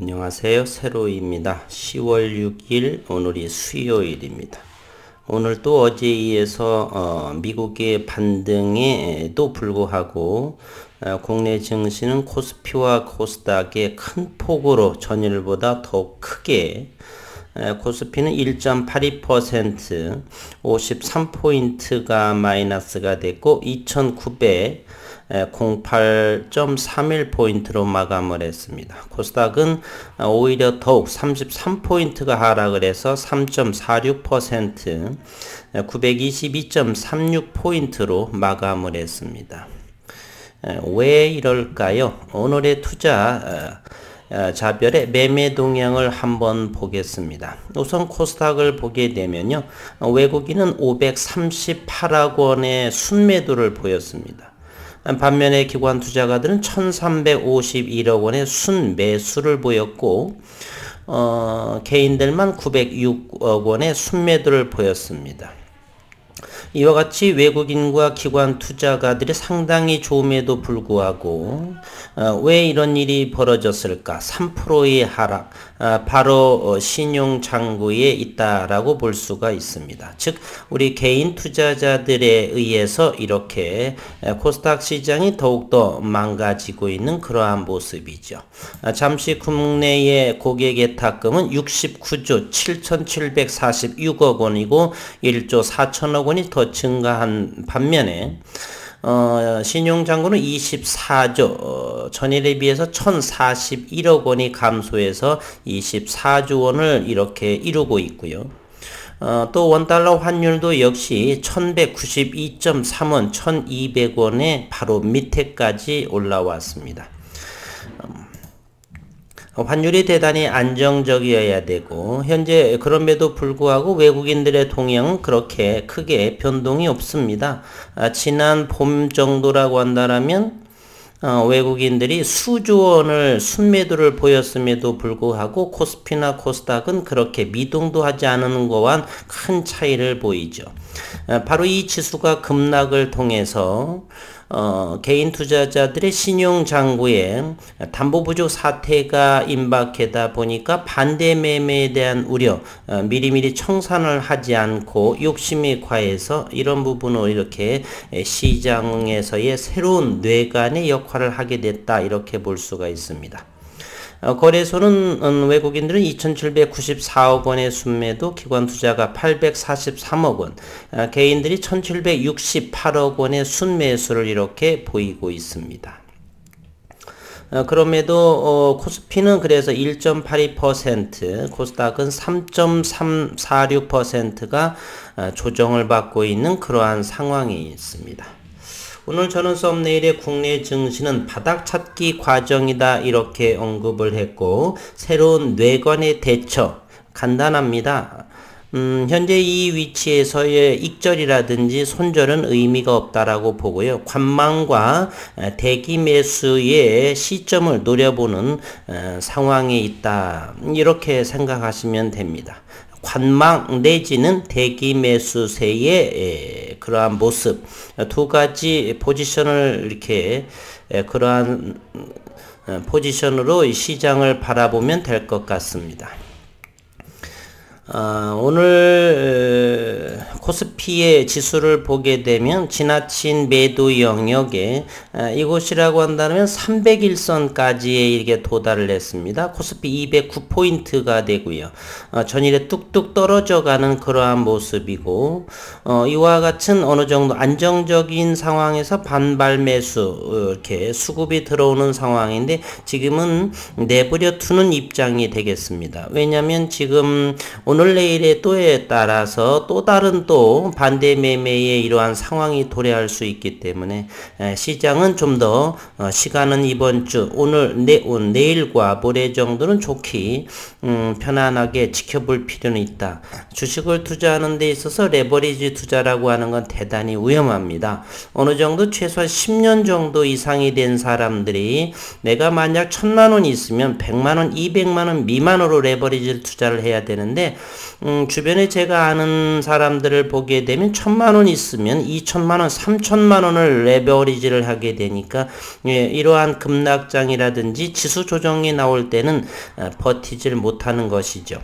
안녕하세요. 세로입니다. 10월 6일 오늘이 수요일입니다. 오늘 또 어제에 이어서 미국의 반등에도 불구하고 국내 증시는 코스피와 코스닥의 큰 폭으로 전일보다 더욱 크게 코스피는 1.82% 53포인트가 마이너스가 됐고 2908.31포인트로 마감을 했습니다. 코스닥은 오히려 더욱 33포인트가 하락을 해서 3.46% 922.36포인트로 마감을 했습니다. 왜 이럴까요? 오늘의 투자 자별의 매매 동향을 한번 보겠습니다. 우선 코스닥을 보게 되면요, 외국인은 538억 원의 순매도를 보였습니다. 반면에 기관 투자가들은 1351억 원의 순매수를 보였고 개인들만 906억 원의 순매도를 보였습니다. 이와 같이 외국인과 기관 투자가들이 상당히 좋음에도 불구하고 왜 이런 일이 벌어졌을까? 3%의 하락, 바로 신용 장구에 있다라고 볼 수가 있습니다. 즉 우리 개인 투자자들에 의해서 이렇게 코스닥 시장이 더욱더 망가지고 있는 그러한 모습이죠. 잠시 국내의 고객 예탁금은 69조 7,746억 원이고 1조 4천억 원이 더 증가한 반면에 신용장구는 24조, 전일에 비해서 1,041억 원이 감소해서 24조 원을 이렇게 이루고 있고요. 또 원달러 환율도 역시 1192.3원, 1200원의 바로 밑에까지 올라왔습니다. 환율이 대단히 안정적이어야 되고 현재 그럼에도 불구하고 외국인들의 동향은 그렇게 크게 변동이 없습니다. 지난 봄 정도라고 한다면 외국인들이 수조 원을 순매도를 보였음에도 불구하고 코스피나 코스닥은 그렇게 미동도 하지 않은 것과는 큰 차이를 보이죠. 바로 이 지수가 급락을 통해서 개인 투자자들의 신용 장구에 담보 부족 사태가 임박하다 보니까 반대 매매에 대한 우려, 미리미리 청산을 하지 않고 욕심이 과해서 이런 부분으로 이렇게 시장에서의 새로운 뇌관의 역할을 하게 됐다, 이렇게 볼 수가 있습니다. 거래소는 외국인들은 2,794억 원의 순매도, 기관 투자가 843억 원, 개인들이 1,768억 원의 순매수를 이렇게 보이고 있습니다. 그럼에도 코스피는 그래서 1.82%, 코스닥은 3.346%가 조정을 받고 있는 그러한 상황이 있습니다. 오늘 저는 썸네일에 국내 증시는 바닥 찾기 과정이다, 이렇게 언급을 했고 새로운 뇌관의 대처 간단합니다. 현재 이 위치에서의 익절이라든지 손절은 의미가 없다라고 보고요. 관망과 대기 매수의 시점을 노려보는 상황에 있다, 이렇게 생각하시면 됩니다. 관망 내지는 대기 매수세의 그러한 모습, 두 가지 포지션을 이렇게 그러한 포지션으로 시장을 바라보면 될 것 같습니다. 오늘 코스피의 지수를 보게 되면 지나친 매도 영역에 이곳이라고 한다면 301선까지 이렇게 도달을 했습니다. 코스피 209포인트가 되고요. 전일에 뚝뚝 떨어져 가는 그러한 모습이고 이와 같은 어느 정도 안정적인 상황에서 반발 매수 이렇게 수급이 들어오는 상황인데 지금은 내버려 두는 입장이 되겠습니다. 왜냐하면 지금 오늘 내일의 또에 따라서 또 다른 또 반대 매매의 이러한 상황이 도래할 수 있기 때문에 시장은 좀 더 시간은 이번 주 오늘 내일과 모레 정도는 좋게 편안하게 지켜볼 필요는 있다. 주식을 투자하는 데 있어서 레버리지 투자라고 하는 건 대단히 위험합니다. 어느 정도 최소한 10년 정도 이상이 된 사람들이 내가 만약 1,000만원 있으면 100만원, 200만원 미만으로 레버리지 투자를 해야 되는데 주변에 제가 아는 사람들을 시세를 보게 되면 1,000만원 있으면 2,000만원, 3,000만원을 레버리지를 하게 되니까 이러한 급락장이라든지 지수 조정이 나올 때는 버티질 못하는 것이죠.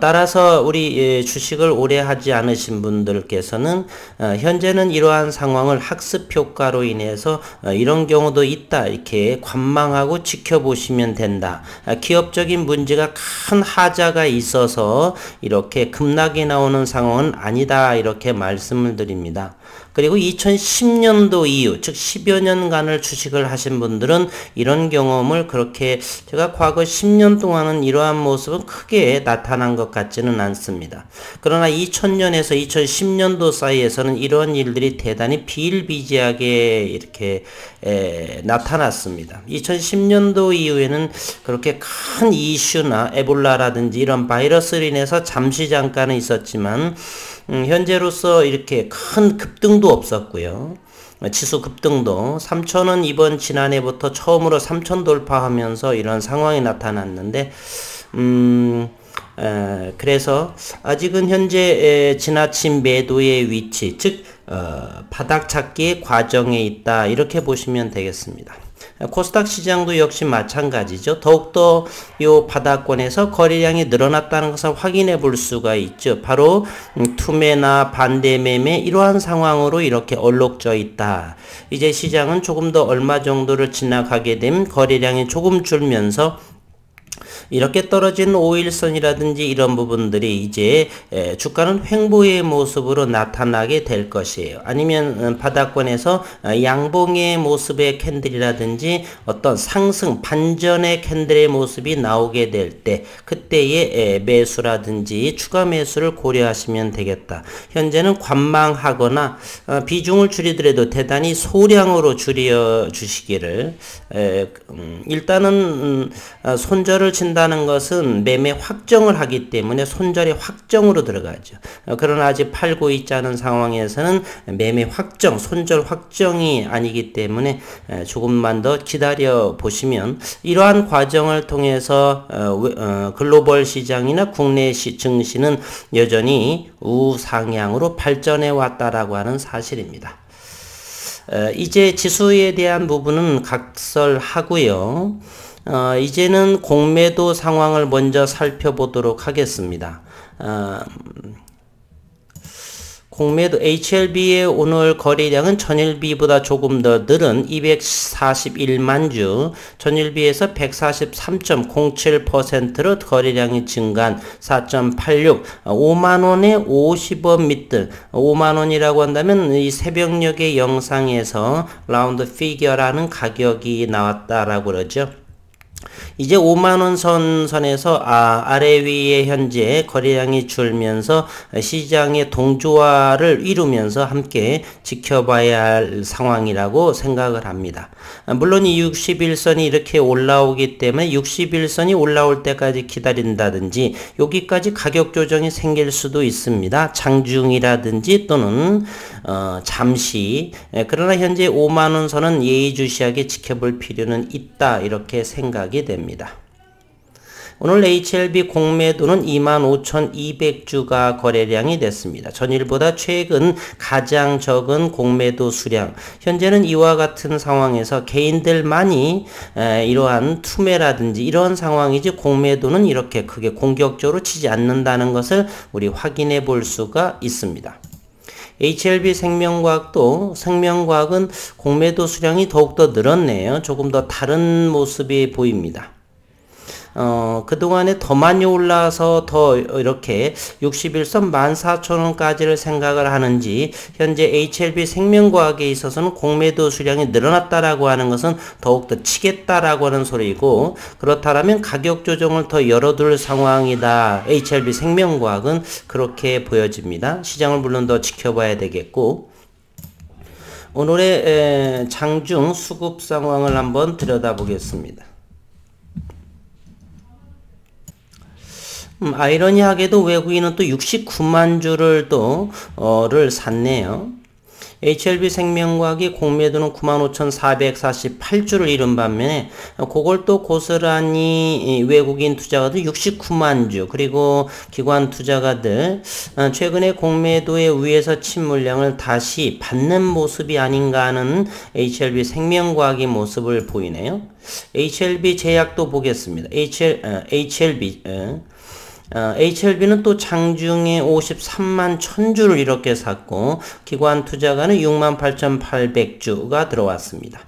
따라서 우리 주식을 오래 하지 않으신 분들께서는 현재는 이러한 상황을 학습 효과로 인해서 이런 경우도 있다 이렇게 관망하고 지켜보시면 된다. 기업적인 문제가 큰 하자가 있어서 이렇게 급락이 나오는 상황은 아니다 이렇게 말씀을 드립니다. 그리고 2010년도 이후 즉 10여 년간을 주식을 하신 분들은 이런 경험을 그렇게 제가 과거 10년 동안은 이러한 모습은 크게 나타난 것 같지는 않습니다. 그러나 2000년에서 2010년도 사이에서는 이런 일들이 대단히 비일비재하게 이렇게 나타났습니다. 2010년도 이후에는 그렇게 큰 이슈나 에볼라라든지 이런 바이러스로 인해서 잠시 잠깐은 있었지만 현재로서 이렇게 큰 급등도 없었고요. 지수 급등도 3,000원 이번 지난해부터 처음으로 3,000 돌파하면서 이런 상황이 나타났는데 그래서 아직은 현재 지나친 매도의 위치 즉 바닥 찾기의 과정에 있다 이렇게 보시면 되겠습니다. 코스닥 시장도 역시 마찬가지죠. 더욱더 요 바닥권에서 거래량이 늘어났다는 것을 확인해 볼 수가 있죠. 바로 투매나 반대매매 이러한 상황으로 이렇게 얼룩져 있다. 이제 시장은 조금 더 얼마 정도를 지나가게 되면 거래량이 조금 줄면서 이렇게 떨어진 5일선이라든지 이런 부분들이 이제 주가는 횡보의 모습으로 나타나게 될 것이에요. 아니면 바닥권에서 양봉의 모습의 캔들이라든지 어떤 상승 반전의 캔들의 모습이 나오게 될 때 그때의 매수라든지 추가 매수를 고려하시면 되겠다. 현재는 관망하거나 비중을 줄이더라도 대단히 소량으로 줄여 주시기를 일단은 손절을 친다는 것은 매매 확정을 하기 때문에 손절의 확정으로 들어가죠. 그러나 아직 팔고 있지 않은 상황에서는 매매 확정, 손절 확정이 아니기 때문에 조금만 더 기다려 보시면 이러한 과정을 통해서 글로벌 시장이나 국내 증시는 여전히 우상향으로 발전해 왔다라고 하는 사실입니다. 이제 지수에 대한 부분은 각설하고요. 이제는 공매도 상황을 먼저 살펴보도록 하겠습니다. 공매도 HLB의 오늘 거래량은 전일비보다 조금 더 늘은 241만 주, 전일비에서 143.07%로 거래량이 증가한 4.86, 5만원에 50원 밑들, 5만원이라고 한다면 이 새벽녘의 영상에서 라운드 피겨라는 가격이 나왔다라고 그러죠. 이제 5만원 선에서 아래 위에 현재 거래량이 줄면서 시장의 동조화를 이루면서 함께 지켜봐야 할 상황이라고 생각을 합니다. 물론 이 61선이 이렇게 올라오기 때문에 61선이 올라올 때까지 기다린다든지 여기까지 가격 조정이 생길 수도 있습니다. 장중이라든지 또는 잠시. 그러나 현재 5만원 선은 예의주시하게 지켜볼 필요는 있다 이렇게 생각이 됩니다. 오늘 HLB 공매도는 25,200주가 거래량이 됐습니다. 전일보다 최근 가장 적은 공매도 수량. 현재는 이와 같은 상황에서 개인들만이 이러한 투매라든지 이런 상황이지 공매도는 이렇게 크게 공격적으로 치지 않는다는 것을 우리 확인해 볼 수가 있습니다. HLB 생명과학은 공매도 수량이 더욱더 늘었네요. 조금 더 다른 모습이 보입니다. 그동안에 더 많이 올라서 더 이렇게 61선 14,000원까지를 생각을 하는지 현재 HLB 생명과학에 있어서는 공매도 수량이 늘어났다라고 하는 것은 더욱더 치겠다라고 하는 소리이고 그렇다면 가격 조정을 더 열어둘 상황이다. HLB 생명과학은 그렇게 보여집니다. 시장을 물론 더 지켜봐야 되겠고 오늘의 장중 수급 상황을 한번 들여다보겠습니다. 아이러니하게도 외국인은 또 69만 주를 샀네요. HLB 생명과학이 공매도는 95,448주를 이룬 반면에 그걸 또 고스란히 외국인 투자가들 69만 주 그리고 기관 투자가들 최근에 공매도에 위에서 침물량을 다시 받는 모습이 아닌가 하는 HLB 생명과학의 모습을 보이네요. HLB 제약도 보겠습니다. HLB는 또 장중에 53만 1000주를 이렇게 샀고 기관 투자가는 68,800주가 들어왔습니다.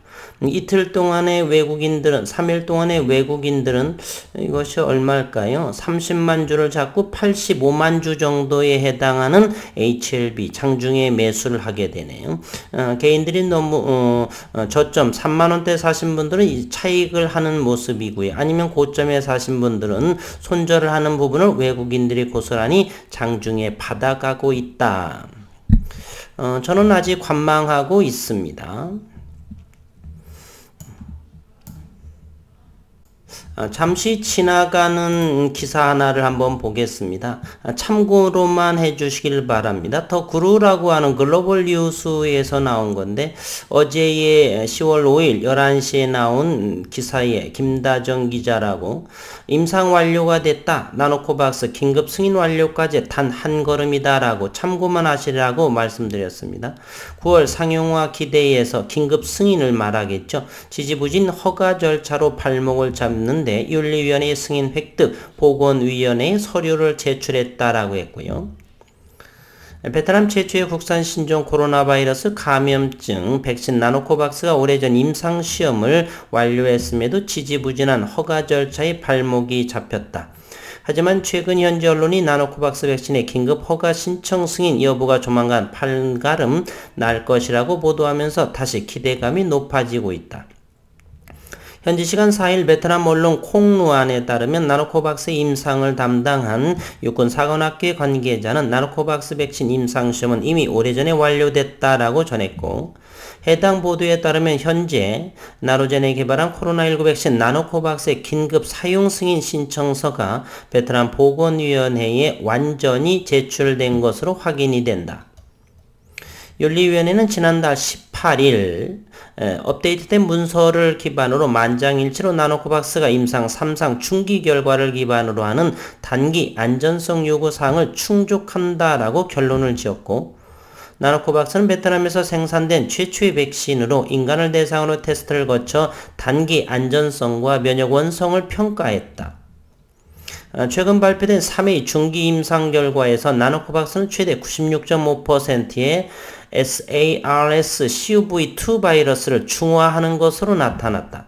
이틀 동안의 외국인들은 3일 동안의 외국인들은 이것이 얼마일까요? 30만 주를 잡고 85만 주 정도에 해당하는 HLB 장중에 매수를 하게 되네요. 개인들이 너무 저점 3만 원대 사신 분들은 이 차익을 하는 모습이고요. 아니면 고점에 사신 분들은 손절을 하는 부분을 외국인들이 고스란히 장중에 받아가고 있다. 저는 아직 관망하고 있습니다. 잠시 지나가는 기사 하나를 한번 보겠습니다. 참고로만 해주시길 바랍니다. 더 구루라고 하는 글로벌 뉴스에서 나온 건데 어제의 10월 5일 11시에 나온 기사에 김다정 기자라고 임상 완료가 됐다. 나노코박스 긴급 승인 완료까지 단 한 걸음이다 라고 참고만 하시라고 말씀드렸습니다. 9월 상용화 기대에서 긴급 승인을 말하겠죠. 지지부진 허가 절차로 발목을 잡는데 윤리위원회 승인 획득 보건위원회에 서류를 제출했다라고 했고요. 베트남 최초의 국산 신종 코로나 바이러스 감염증 백신 나노코박스가 오래전 임상시험을 완료했음에도 지지부진한 허가 절차에 발목이 잡혔다. 하지만 최근 현지 언론이 나노코박스 백신의 긴급 허가 신청 승인 여부가 조만간 판가름 날 것이라고 보도하면서 다시 기대감이 높아지고 있다. 현지 시간 4일 베트남 언론 콩루안에 따르면 나노코박스 임상을 담당한 육군사관학교 관계자는 나노코박스 백신 임상시험은 이미 오래전에 완료됐다라고 전했고 해당 보도에 따르면 현재 나로젠이 개발한 코로나19 백신 나노코박스의 긴급 사용 승인 신청서가 베트남 보건위원회에 완전히 제출된 것으로 확인이 된다. 윤리위원회는 지난달 18일 업데이트된 문서를 기반으로 만장일치로 나노코박스가 임상 3상 중기 결과를 기반으로 하는 단기 안전성 요구사항을 충족한다라고 결론을 지었고 나노코박스는 베트남에서 생산된 최초의 백신으로 인간을 대상으로 테스트를 거쳐 단기 안전성과 면역 원성을 평가했다. 최근 발표된 3회 중기 임상 결과에서 나노코박스는 최대 96.5%의 SARS-CoV-2 바이러스를 중화하는 것으로 나타났다.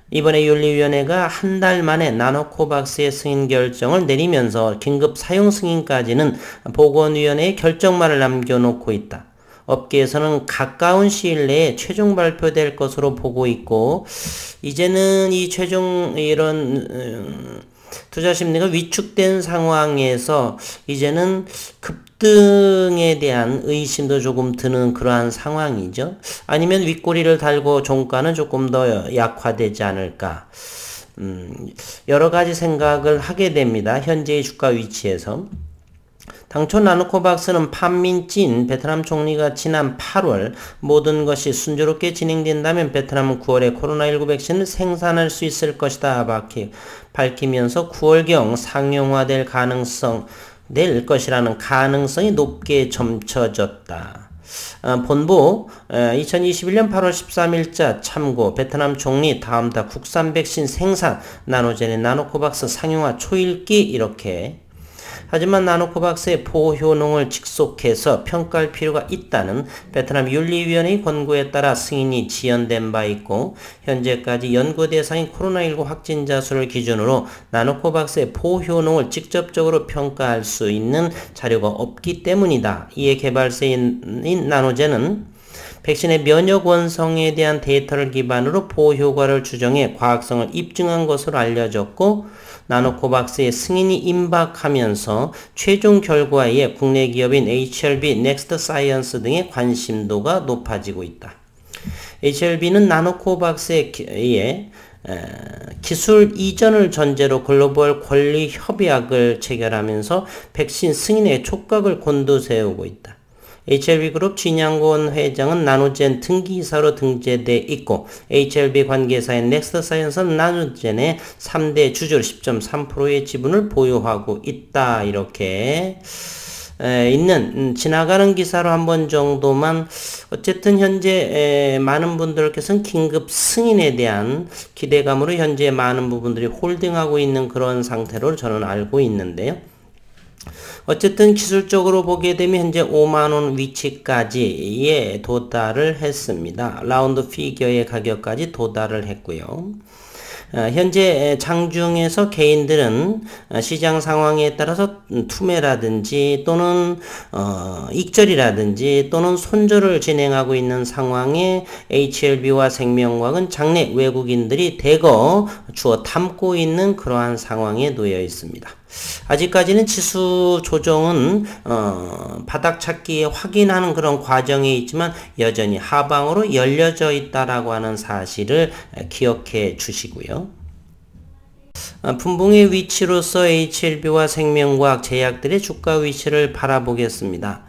이번에 윤리위원회가 한 달 만에 나노코박스의 승인 결정을 내리면서 긴급 사용 승인까지는 보건위원회의 결정만을 남겨놓고 있다. 업계에서는 가까운 시일 내에 최종 발표될 것으로 보고 있고 이제는 이 최종 이런 투자 심리가 위축된 상황에서 이제는 급등에 대한 의심도 조금 드는 그러한 상황이죠. 아니면 윗꼬리를 달고 종가는 조금 더 약화되지 않을까. 여러 가지 생각을 하게 됩니다. 현재의 주가 위치에서. 당초 나노코박스는 판민진 베트남 총리가 지난 8월 모든 것이 순조롭게 진행된다면 베트남은 9월에 코로나19 백신을 생산할 수 있을 것이다 밝히면서 9월경 상용화될 것이라는 가능성이 높게 점쳐졌다. 본부 2021년 8월 13일자 참고 베트남 총리 다음 달 국산 백신 생산 나노젠의 나노코박스 상용화 초읽기 이렇게 하지만 나노코박스의 보호 효능을 직속해서 평가할 필요가 있다는 베트남 윤리위원회의 권고에 따라 승인이 지연된 바 있고 현재까지 연구 대상인 코로나19 확진자 수를 기준으로 나노코박스의 보호 효능을 직접적으로 평가할 수 있는 자료가 없기 때문이다. 이에 개발사인 나노젠은 백신의 면역 원성에 대한 데이터를 기반으로 보호 효과를 추정해 과학성을 입증한 것으로 알려졌고 나노코박스의 승인이 임박하면서 최종 결과에 국내 기업인 HLB, 넥스트 사이언스 등의 관심도가 높아지고 있다. HLB는 나노코박스에 기술 이전을 전제로 글로벌 권리 협약을 체결하면서 백신 승인의 촉각을 곤두세우고 있다. HLB그룹 진양권 회장은 나노젠 등기이사로 등재돼 있고 HLB 관계사인 넥스트사이언스는 나노젠의 3대 주주로 10.3%의 지분을 보유하고 있다. 이렇게 있는 지나가는 기사로 한 번 정도만 어쨌든 현재 많은 분들께서는 긴급 승인에 대한 기대감으로 현재 많은 부분들이 홀딩하고 있는 그런 상태로 저는 알고 있는데요. 어쨌든 기술적으로 보게 되면 현재 5만원 위치까지에 도달을 했습니다. 라운드 피겨의 가격까지 도달을 했고요. 현재 장중에서 개인들은 시장 상황에 따라서 투매라든지 또는 익절이라든지 또는 손절을 진행하고 있는 상황에 HLB와 생명과학은 장내 외국인들이 대거 주워 담고 있는 그러한 상황에 놓여 있습니다. 아직까지는 지수 조정은 바닥 찾기에 확인하는 그런 과정에 있지만 여전히 하방으로 열려져 있다라고 하는 사실을 기억해 주시고요. 분봉의 위치로서 HLB와 생명과학 제약들의 주가 위치를 바라보겠습니다.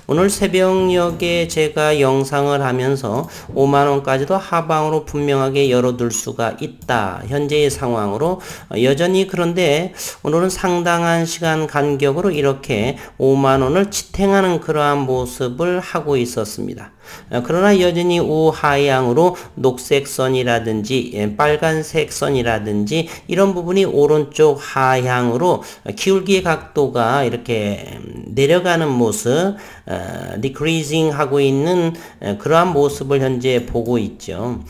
오늘 새벽녘에 제가 영상을 하면서 5만원까지도 하방으로 분명하게 열어둘 수가 있다. 현재의 상황으로 여전히 그런데 오늘은 상당한 시간 간격으로 이렇게 5만원을 지탱하는 그러한 모습을 하고 있었습니다. 그러나 여전히 우하향으로 녹색 선이라든지 빨간색 선이라든지 이런 부분이 오른쪽 하향으로 기울기의 각도가 이렇게 내려가는 모습, decreasing 하고 있는 그러한 모습을 현재 보고 있죠.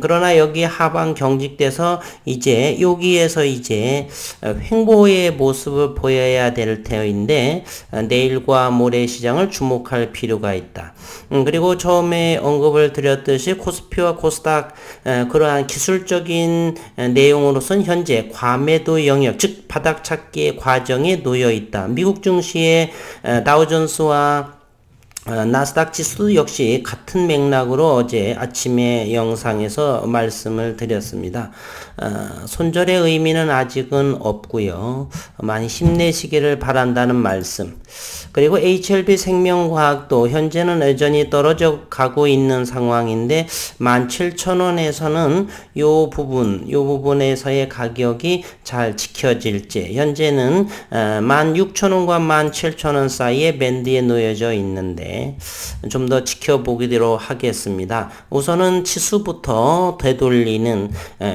그러나 여기 하방 경직돼서 이제 여기에서 이제 횡보의 모습을 보여야 될 터인데 내일과 모레 시장을 주목할 필요가 있다. 그리고 처음에 언급을 드렸듯이 코스피와 코스닥 그러한 기술적인 내용으로서는 현재 과매도 영역, 즉 바닥 찾기의 과정에 놓여 있다. 미국 증시의 다우존스와 나스닥 지수도 역시 같은 맥락으로 어제 아침에 영상에서 말씀을 드렸습니다. 손절의 의미는 아직은 없고요. 많이 힘내시기를 바란다는 말씀. 그리고 HLB 생명과학도 현재는 여전히 떨어져 가고 있는 상황인데 17,000원에서는 요 부분에서의 가격이 잘 지켜질지 현재는 16,000원과 17,000원 사이의 밴드에 놓여져 있는데 좀 더 지켜보기로 하겠습니다. 우선은 지수부터 되돌리는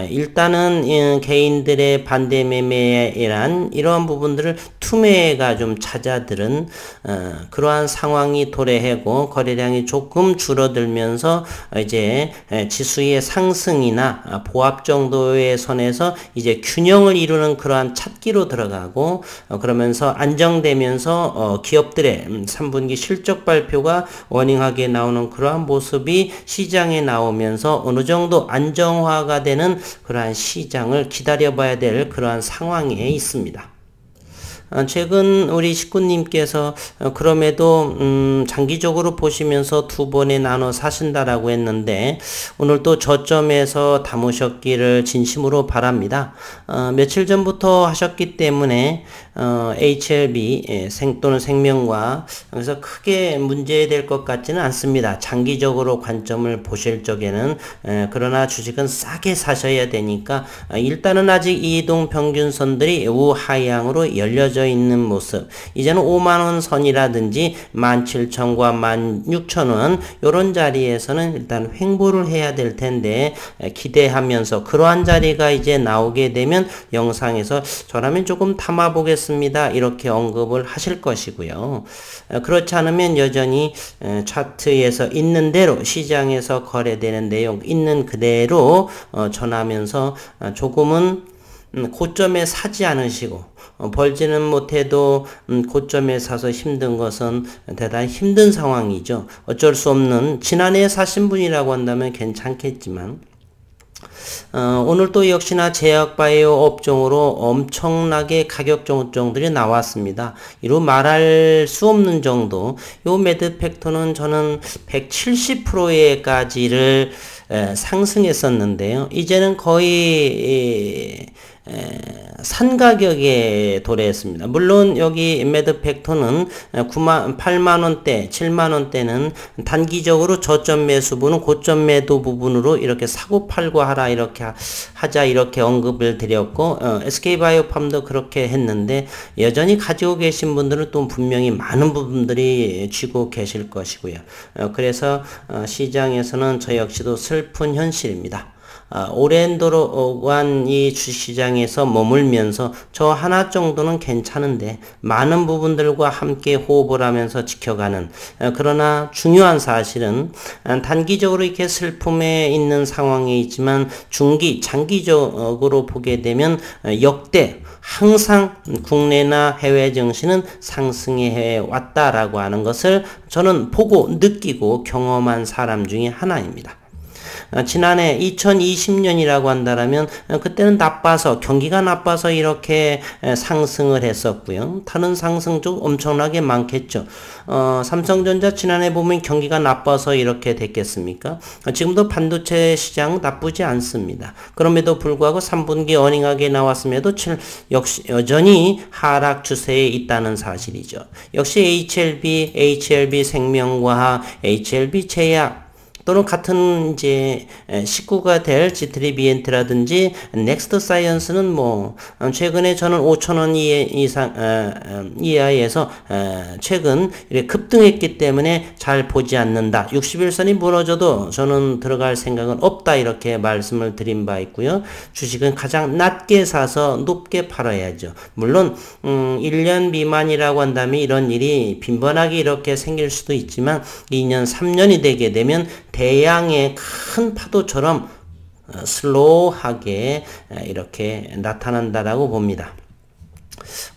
일단은 개인들의 반대 매매란 이러한 부분들을 투매가 좀 잦아들은 그러한 상황이 도래하고 거래량이 조금 줄어들면서 이제 지수의 상승이나 보합 정도의 선에서 이제 균형을 이루는 그러한 찾기로 들어가고 그러면서 안정되면서 기업들의 3분기 실적 발표가 워닝하게 나오는 그러한 모습이 시장에 나오면서 어느 정도 안정화가 되는 그러한 시장을 기다려봐야 될 그러한 상황에 있습니다. 최근 우리 식구님께서 그럼에도 장기적으로 보시면서 두 번에 나눠 사신다라고 했는데 오늘 또 저점에서 담으셨기를 진심으로 바랍니다. 며칠 전부터 하셨기 때문에 HLB 또는 생명과 그래서 크게 문제될 것 같지는 않습니다. 장기적으로 관점을 보실 적에는 그러나 주식은 싸게 사셔야 되니까 일단은 아직 이동 평균선들이 우하향으로 열려져 있는 모습. 이제는 5만원 선이라든지 17,000과 16,000원 요런 자리에서는 일단 횡보를 해야 될 텐데 기대하면서 그러한 자리가 이제 나오게 되면 영상에서 저라면 조금 담아 보겠습니다. 이렇게 언급을 하실 것이고요. 그렇지 않으면 여전히 차트에서 있는 대로 시장에서 거래되는 내용 있는 그대로 전하면서 조금은 고점에 사지 않으시고 벌지는 못해도 고점에 사서 힘든 것은 대단히 힘든 상황이죠. 어쩔 수 없는 지난해에 사신 분이라고 한다면 괜찮겠지만 오늘 또 역시나 제약바이오 업종으로 엄청나게 가격 조정들이 나왔습니다. 이루 말할 수 없는 정도 요 매드 팩터는 저는 170%에까지를 상승했었는데요. 이제는 거의 산 가격에 도래했습니다. 물론 여기 매드팩토는 8만원대, 7만원대는 단기적으로 저점 매수 부분, 고점 매도 부분으로 이렇게 사고 팔고 하라, 이렇게 하자, 이렇게 언급을 드렸고, SK바이오팜도 그렇게 했는데, 여전히 가지고 계신 분들은 또 분명히 많은 부분들이 쥐고 계실 것이고요. 그래서 시장에서는 저 역시도 슬픈 현실입니다. 오랜 도로간 이 주시장에서 머물면서 저 하나 정도는 괜찮은데 많은 부분들과 함께 호흡을 하면서 지켜가는, 그러나 중요한 사실은 단기적으로 이렇게 슬픔에 있는 상황에 있지만 중기, 장기적으로 보게 되면 역대 항상 국내나 해외 증시는 상승해 왔다라고 하는 것을 저는 보고 느끼고 경험한 사람 중에 하나입니다. 지난해 2020년이라고 한다면 그때는 나빠서, 경기가 나빠서 이렇게 상승을 했었고요. 다른 상승도 엄청나게 많겠죠. 삼성전자 지난해 보면 경기가 나빠서 이렇게 됐겠습니까? 지금도 반도체 시장 나쁘지 않습니다. 그럼에도 불구하고 3분기 어닝하게 나왔음에도 역시 여전히 하락 추세에 있다는 사실이죠. 역시 HLB 생명과학, HLB 제약, 또는 같은 이제 식구가 될 지트리비엔트라든지 넥스트 사이언스는 뭐 최근에 저는 5,000원 이하에서 최근 이렇게 급등했기 때문에 잘 보지 않는다. 61선이 무너져도 저는 들어갈 생각은 없다, 이렇게 말씀을 드린 바 있고요. 주식은 가장 낮게 사서 높게 팔아야죠. 물론 1년 미만이라고 한다면 이런 일이 빈번하게 이렇게 생길 수도 있지만 2년 3년이 되게 되면 대양의 큰 파도처럼 슬로우하게 이렇게 나타난다라고 봅니다.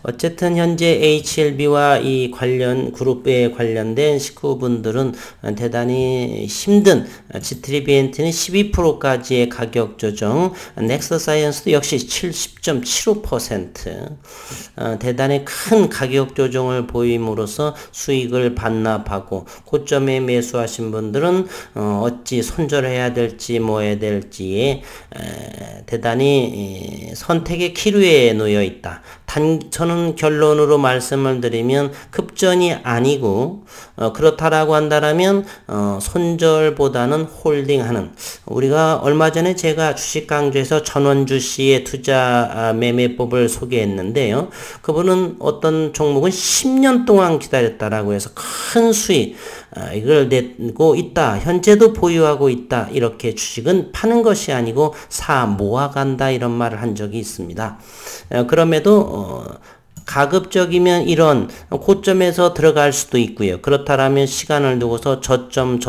어쨌든 현재 HLB와 이 관련 그룹에 관련된 식구분들은 대단히 힘든, 지트리비엔트는 12%까지의 가격 조정, 넥스트 사이언스도 역시 70.75%, 대단히 큰 가격 조정을 보임으로써 수익을 반납하고, 고점에 매수하신 분들은 어찌 손절해야 될지 뭐 해야 될지에 대단히 선택의 기로에 놓여 있다. 저는 결론으로 말씀을 드리면 급전이 아니고 그렇다라고 한다면 손절보다는 홀딩하는, 우리가 얼마 전에 제가 주식 강좌에서 전원주 씨의 투자 매매법을 소개했는데요. 그분은 어떤 종목은 10년 동안 기다렸다라고 해서 큰 수익 이걸 내고 있다, 현재도 보유하고 있다, 이렇게 주식은 파는 것이 아니고 사 모아간다, 이런 말을 한 적이 있습니다. 그럼에도 가급적이면 이런 고점에서 들어갈 수도 있고요. 그렇다면 시간을 두고서 저점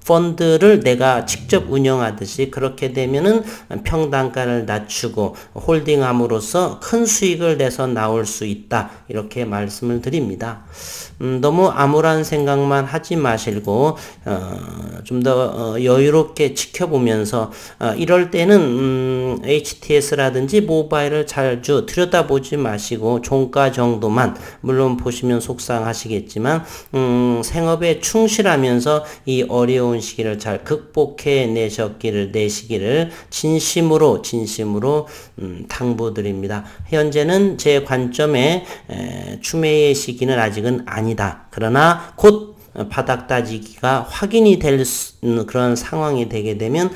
펀드를 내가 직접 운영하듯이 그렇게 되면은 평단가를 낮추고 홀딩함으로써 큰 수익을 내서 나올 수 있다, 이렇게 말씀을 드립니다. 너무 암울한 생각만 하지 마시고 좀 더 여유롭게 지켜보면서 이럴 때는 HTS라든지 모바일을 자주 들여다보지 마시고 종가 정도만, 물론 보시면 속상하시겠지만 생업에 충실하면서 이 어려운 시기를 잘 극복해 내시기를 진심으로 당부드립니다. 현재는 제 관점에 추매의 시기는 아직은 아니다. 그러나 곧 바닥 따지기가 확인이 될 그런 상황이 되게 되면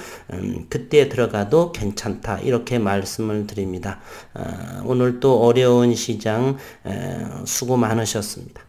그때 들어가도 괜찮다, 이렇게 말씀을 드립니다. 오늘 또 어려운 시장 수고 많으셨습니다.